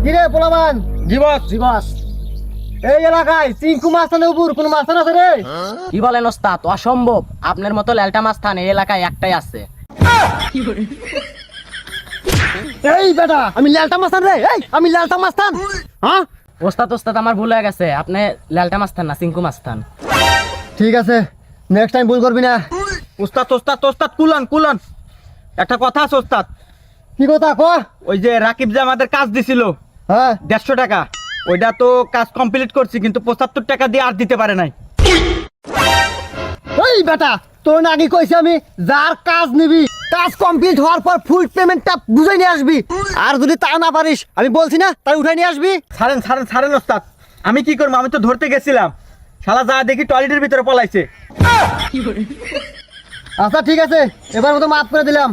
কিরে পোলামান? জি বস। জি বস। এই এলাকায় চিঙ্কু মাস্তানের উপর কোন মাস্তান আছে রে? কি বলেন ওস্তাদ? অসম্ভব, আপনার মতো ল্যালটা মাস্তান এই এলাকায় একটাই আছে। এই বেটা, আমি ল্যালটা মাস্তান রে। এই আমি ল্যালটা মাস্তান। হ্যাঁ ওস্তাদ ওস্তাদ আমার ভুল হয়ে গেছে, আপনি ল্যালটা মাস্তান না, চিঙ্কু মাস্তান। ঠিক আছে, নেক্সট টাইম ভুল করবি না। ওস্তাদ ওস্তাদ ওস্তাদ কুলান কুলান, একটা কথা আছে ওস্তাদ। কি কথা ক? ওই যে রাকিব যে আমাদের কাজ দিছিল হ্যাঁ 150 টাকা, ওইটা তো কাজ কমপ্লিট করছি, কিন্তু 75 টাকা দিয়ে আর দিতে পারে নাই। এই বেটা, তোর না আগে কইছি আমি, যার কাজ নিবি কাজ কমপ্লিট হওয়ার পর ফুল পেমেন্টটা বুঝাই নিয়ে আসবি। আর যদি তা না পারিস, আমি বলছি না, তাই উঠাই নিয়ে আসবি। ছাড়েন ছাড়েন ছাড়েন ওস্তাদ, আমি কি করবো? আমি তো ধরতে গেছিলাম, শালা যা দেখি টয়লেটের ভিতরে পলাইছে। আচ্ছা ঠিক আছে, এবার মতো মাফ করে দিলাম।